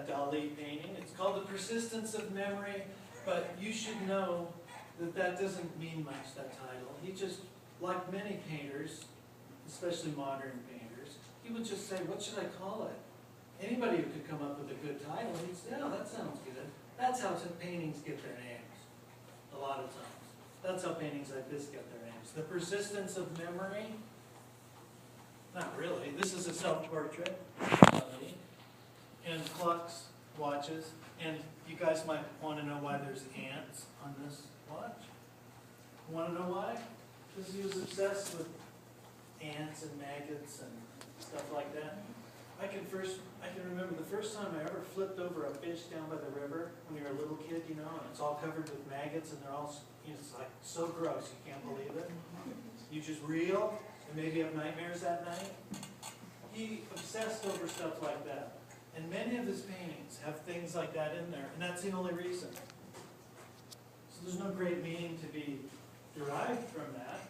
that Dali painting. It's called The Persistence of Memory, but you should know that that doesn't mean much, that title. He just, like many painters, especially modern painters, he would just say, what should I call it? Anybody who could come up with a good title, he'd say, oh, that sounds good. That's how paintings get their names, a lot of times. That's how paintings like this get their names. The Persistence of Memory? Not really. This is a self-portrait of me. And clocks, watches. And you guys might want to know why there's ants on this watch. Want to know why? Because he was obsessed with ants and maggots and stuff like that. I can remember the first time I ever flipped over a fish down by the river when you're a little kid, you know, and it's all covered with maggots and they're all, you know, it's like so gross, you can't believe it. You just reel and maybe have nightmares that night. He obsessed over stuff like that. And many of his paintings have things like that in there, and that's the only reason. So there's no great meaning to be derived from that.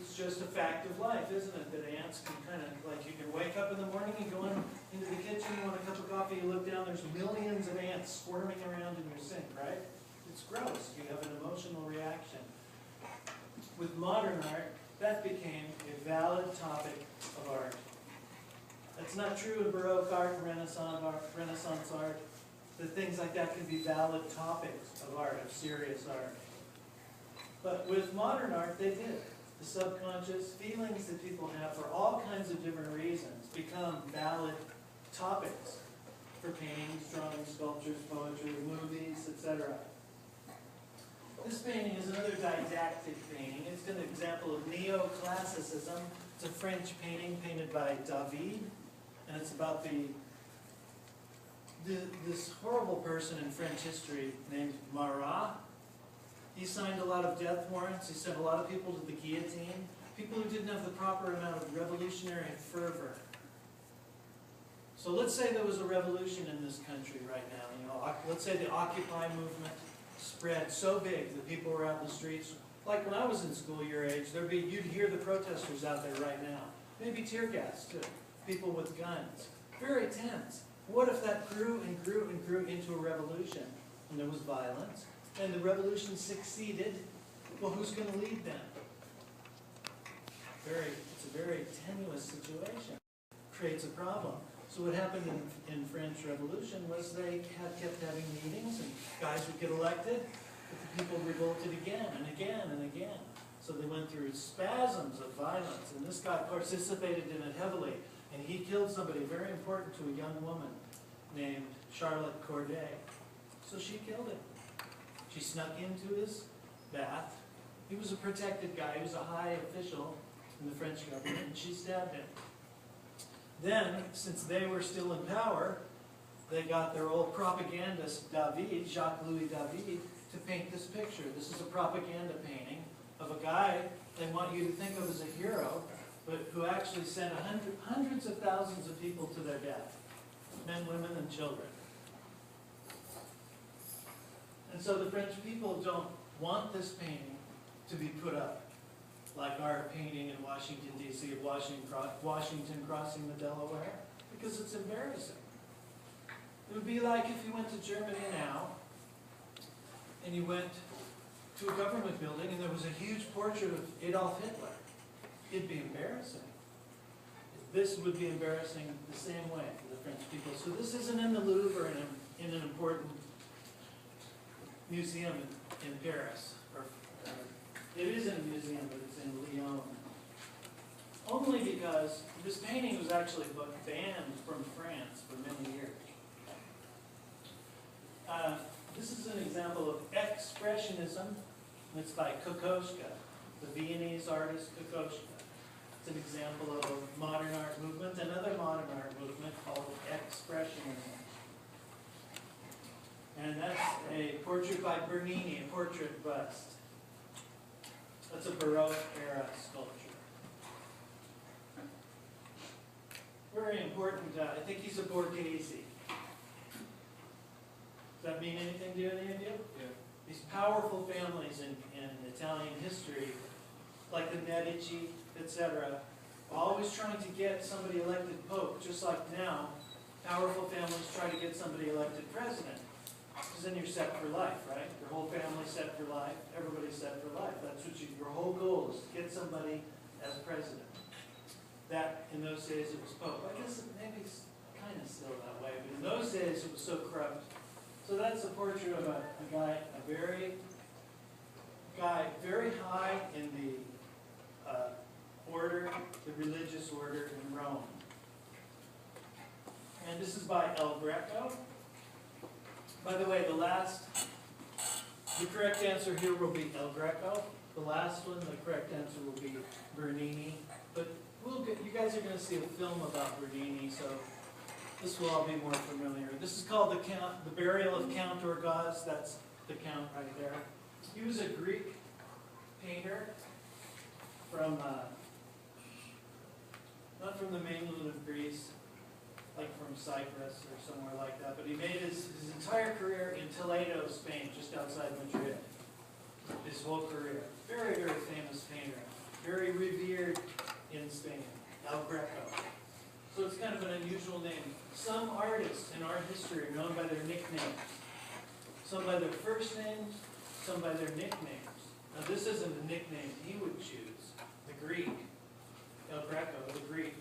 It's just a fact of life, isn't it? That ants can kind of, like, you can wake up in the morning and go into the kitchen, you want a cup of coffee, you look down, there's millions of ants squirming around in your sink, right? It's gross. You have an emotional reaction. With modern art, that became a valid topic of art. That's not true in Baroque art and Renaissance art. That things like that can be valid topics of art, of serious art. But with modern art, they did. The subconscious feelings that people have for all kinds of different reasons become valid topics for paintings, drawings, sculptures, poetry, movies, etc. This painting is another didactic painting. It's an example of neoclassicism. It's a French painting painted by David, and it's about this horrible person in French history named Marat. He signed a lot of death warrants. He sent a lot of people to the guillotine. People who didn't have the proper amount of revolutionary fervor. So let's say there was a revolution in this country right now. You know, let's say the Occupy movement spread so big that people were out in the streets. Like when I was in school your age, you'd hear the protesters out there right now. Maybe tear gas too. People with guns. Very tense. What if that grew and grew and grew into a revolution? And there was violence. And the succeeded. Well, who's going to lead them? It's a very tenuous situation. Creates a problem. So what happened in French Revolution was they kept having meetings, and guys would get elected, but the people revolted again and again and again. So they went through spasms of violence, and this guy participated in it heavily, and he killed somebody very important to a young woman named Charlotte Corday. So she killed him. She snuck into his bath. He was a protected guy. He was a high official in the French government, and she stabbed him. Then, since they were still in power, they got their old propagandist, David, Jacques-Louis David, to paint this picture. This is a propaganda painting of a guy they want you to think of as a hero, but who actually sent hundreds of thousands of people to their death. Men, women, and children. And so the French people don't want this painting to be put up like our painting in Washington, D.C. of Washington crossing the Delaware, because it's embarrassing. It would be like if you went to Germany now, and you went to a government building, and there was a huge portrait of Adolf Hitler. It'd be embarrassing. This would be embarrassing the same way for the French people. So this isn't in the Louvre or in an important museum in Paris. It is in a museum, but it's in Lyon. Only because this painting was actually banned from France for many years. This is an example of expressionism. It's by Kokoschka, the Viennese artist Kokoschka. It's an example of a modern art movement, another modern art movement called expressionism. And that's a portrait by Bernini, a portrait bust. That's a Baroque era sculpture. Very important. I think he's a Borghese. Does that mean anything to any of you? Yeah. These powerful families in Italian history, like the Medici, etc., always trying to get somebody elected pope, just like now. Powerful families try to get somebody elected president, because then you're set for life, right? Your whole family's set for life, everybody's set for life. That's what your whole goal is, to get somebody as president. That, in those days, it was Pope. I guess maybe it's kind of still that way, but in those days, it was so corrupt. So that's a portrait of a guy, very high in the order, the religious order in Rome. And this is by El Greco. By the way, the correct answer here will be El Greco. The last one, the correct answer will be Bernini. But you guys are going to see a film about Bernini, so this will all be more familiar. This is called the Burial of Count Orgaz. That's the Count right there. He was a Greek painter from, not from the mainland of Greece, like from Cyprus or somewhere like that, but he made his entire career in Toledo, Spain, just outside Madrid. His whole career. Very, very famous painter. Very revered in Spain. El Greco. So it's kind of an unusual name. Some artists in art history are known by their nicknames. Some by their first names, some by their nicknames. Now this isn't a nickname he would choose. The Greek. El Greco, the Greek.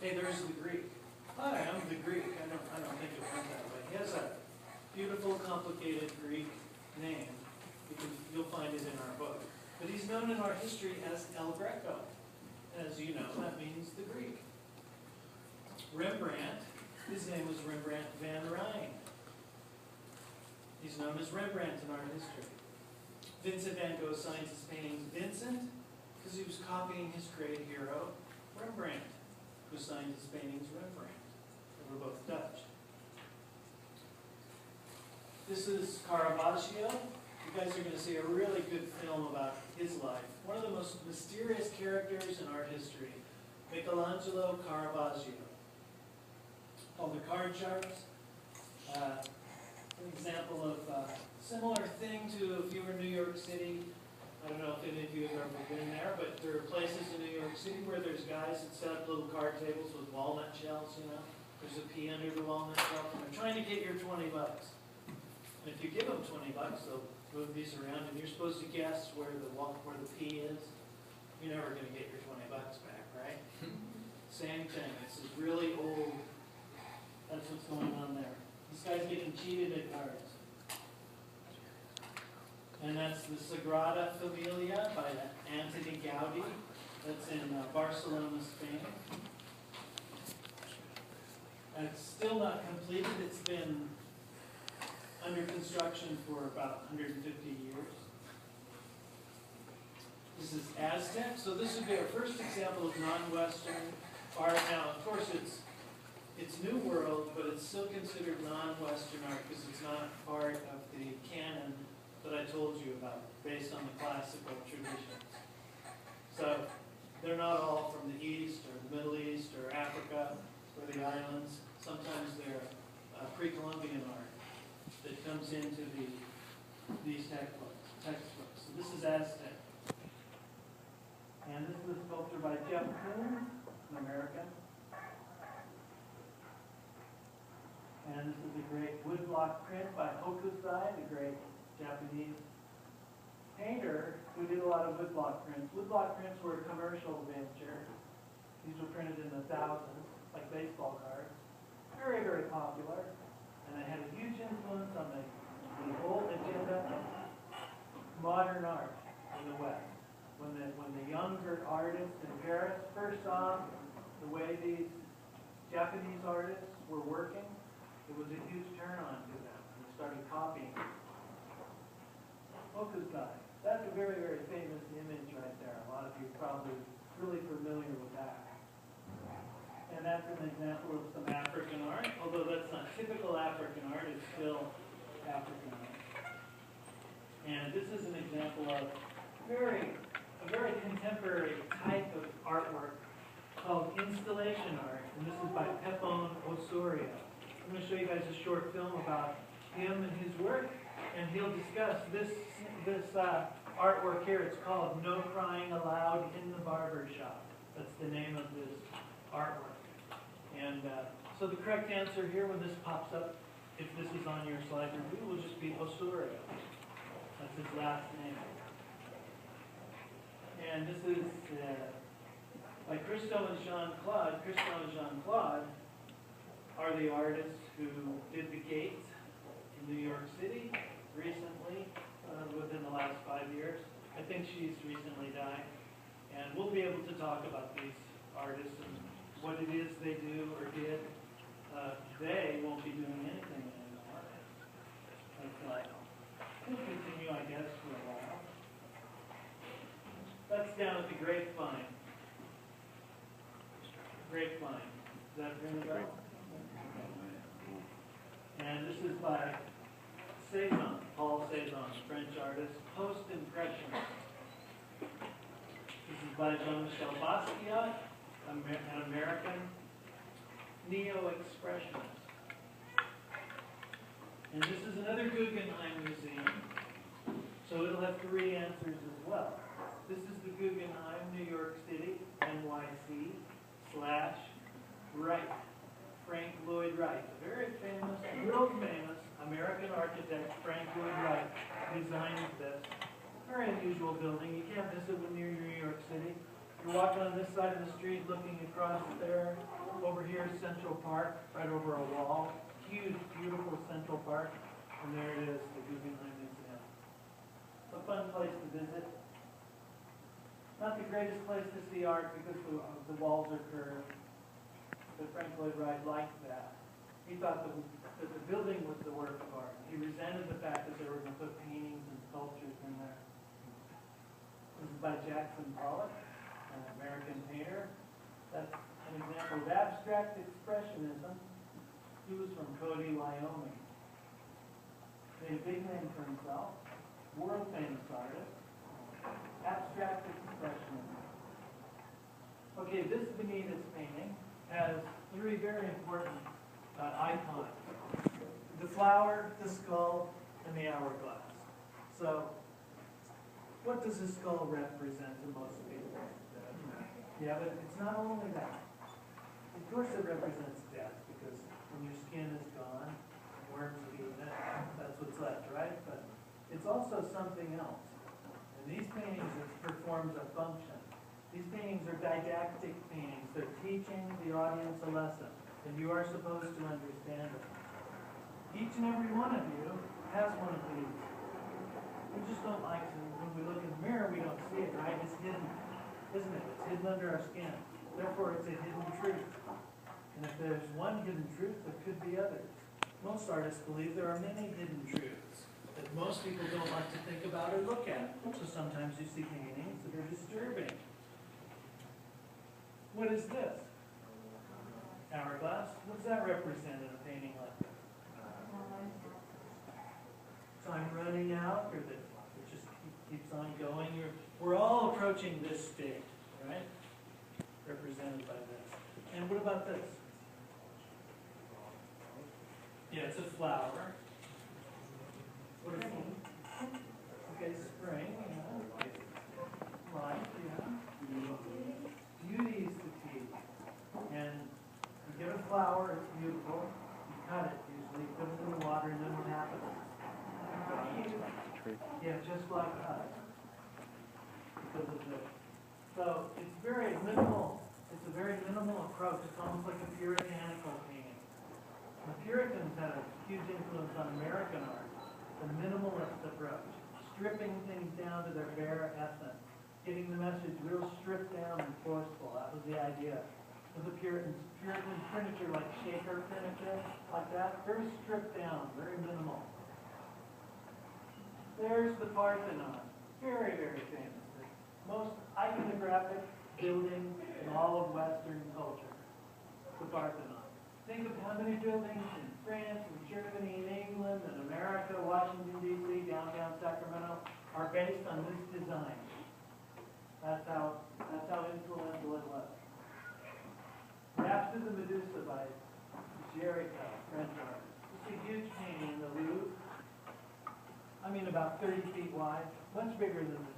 Hey, there's the Greek. Hi, I'm the Greek. I don't think it went that way. He has a beautiful, complicated Greek name. You'll find it in our book. But he's known in our history as El Greco. As you know, that means the Greek. Rembrandt, his name was Rembrandt van Rijn. He's known as Rembrandt in art history. Vincent van Gogh signs his paintings Vincent, because he was copying his great hero, Rembrandt, who signed his paintings Rembrandt. They were both Dutch. This is Caravaggio. You guys are going to see a really good film about his life. One of the most mysterious characters in art history, Michelangelo Caravaggio. Called the card sharps. An example of a similar thing to if you were in New York City. I don't know if any of you have ever been there, but there are places in New York City where there's guys that set up little card tables with walnut shells, you know. There's a pea under the walnut shell, and they're trying to get your 20 bucks. And if you give them 20 bucks, they'll move these around, and you're supposed to guess where the pea is. You're never going to get your 20 bucks back, right? Same thing. This is really old. That's what's going on there. This guy's getting cheated at cards. And that's the Sagrada Familia by Antoni Gaudi. That's in Barcelona, Spain. And it's still not completed. It's been under construction for about 150 years. This is Aztec. So this would be our first example of non-Western art. Now, of course, it's New World, but it's still considered non-Western art because it's not part of the canon that I told you about, based on the classical traditions. So they're not all from the East or the Middle East or Africa or the islands. Sometimes they're pre-Columbian art that comes into these textbooks. So this is Aztec. And this is a sculpture by Jeff Koons, an American. And this is a great woodblock print by Hokusai, the great Japanese painter who did a lot of woodblock prints. Woodblock prints were a commercial venture. These were printed in the thousands, like baseball cards. Very, very popular. And they had a huge influence on the whole agenda of modern art in the West. When the younger artists in Paris first saw the way these Japanese artists were working, it was a huge turn-on to them. They started copying. Hokusai. That's a very, very famous image right there. A lot of you are probably really familiar with that. And that's an example of some African art, although that's not typical African art, it's still African art. And this is an example of a very contemporary type of artwork called installation art. And this is by Pepon Osorio. I'm going to show you guys a short film about him and his work, and he'll discuss this artwork here. It's called No Crying Allowed in the Barber Shop. That's the name of this artwork. And so So the correct answer here when this pops up, if this is on your slide review, will just be Osorio. That's his last name. And this is by Christo and Jean-Claude. Christo and Jean-Claude are the artists who did the gates in New York City recently, within the last 5 years. I think she's recently died. And we'll be able to talk about these artists and what it is they do or did. They won't be doing anything anymore. But we'll continue, I guess, for a while. That's down at the Grapevine. Grapevine. Does that ring a bell? And this is by Cezanne, Paul Cezanne, French artist, Post-Impressionist. This is by Jean-Michel Basquiat, an American neo-expressionist. And this is another Guggenheim museum, so it'll have 3 answers as well. This is the Guggenheim, New York City, NYC, / Wright. Frank Lloyd Wright, a very famous, world famous American architect, Frank Lloyd Wright, designed this very unusual building. You can't visit when you're in New York City. You're walking on this side of the street, looking across there. Over here is Central Park, right over a wall. Huge, beautiful Central Park. And there it is, the Guggenheim Museum. It's a fun place to visit. Not the greatest place to see art because the walls are curved. But Frank Lloyd Wright liked that. He thought that the building was the work of art. He resented the fact that they were going to put paintings and sculptures in there. This is by Jackson Pollock, an American painter. That's an example of abstract expressionism. He was from Cody, Wyoming. Made a big name for himself. World famous artist. Abstract expressionism. Okay, this Benitez painting has 3 very important icons. The flower, the skull, and the hourglass. So, what does the skull represent to most people? Yeah, but it's not only that. Of course it represents death, because when your skin is gone, worms have eaten it, that's what's left, right? But it's also something else. In these paintings, it performs a function. These paintings are didactic paintings. They're teaching the audience a lesson, and you are supposed to understand it. Each and every one of you has one of these. We just don't like to, when we look in the mirror, we don't see it, right? It's hidden, isn't it? It's hidden under our skin. Therefore, it's a hidden truth. And if there's one hidden truth, there could be others. Most artists believe there are many hidden truths that most people don't like to think about or look at. So sometimes you see paintings that are disturbing. What is this? Hourglass. What does that represent in a painting like that? Time running out, or that it just keeps on going. We're all approaching this state, right? Represented by this. And what about this? Yeah, it's a flower. What is it? Okay, spring, yeah. Life, yeah. Beauty is the key. And you get a flower, it's beautiful. You cut it, usually put it in the water, and then what happens? Yeah, just like us. Because of this. So it's very minimal. It's a very minimal approach. It's almost like a puritanical painting. The Puritans had a huge influence on American art. The minimalist approach. Stripping things down to their bare essence. Getting the message real stripped down and forceful. That was the idea of the Puritans. Puritan furniture, like shaker furniture, like that, very stripped down, very minimal. There's the Parthenon. Very, very famous. The most iconographic building in all of Western culture. The Parthenon. Think of how many buildings in France, and Germany, and England, and America, Washington, D.C., downtown Sacramento, are based on this design. That's how influential it was. Raps to the Medusa by Jericho, French artist. It's a huge painting in the Louvre. I mean, about 30 feet wide, much bigger than the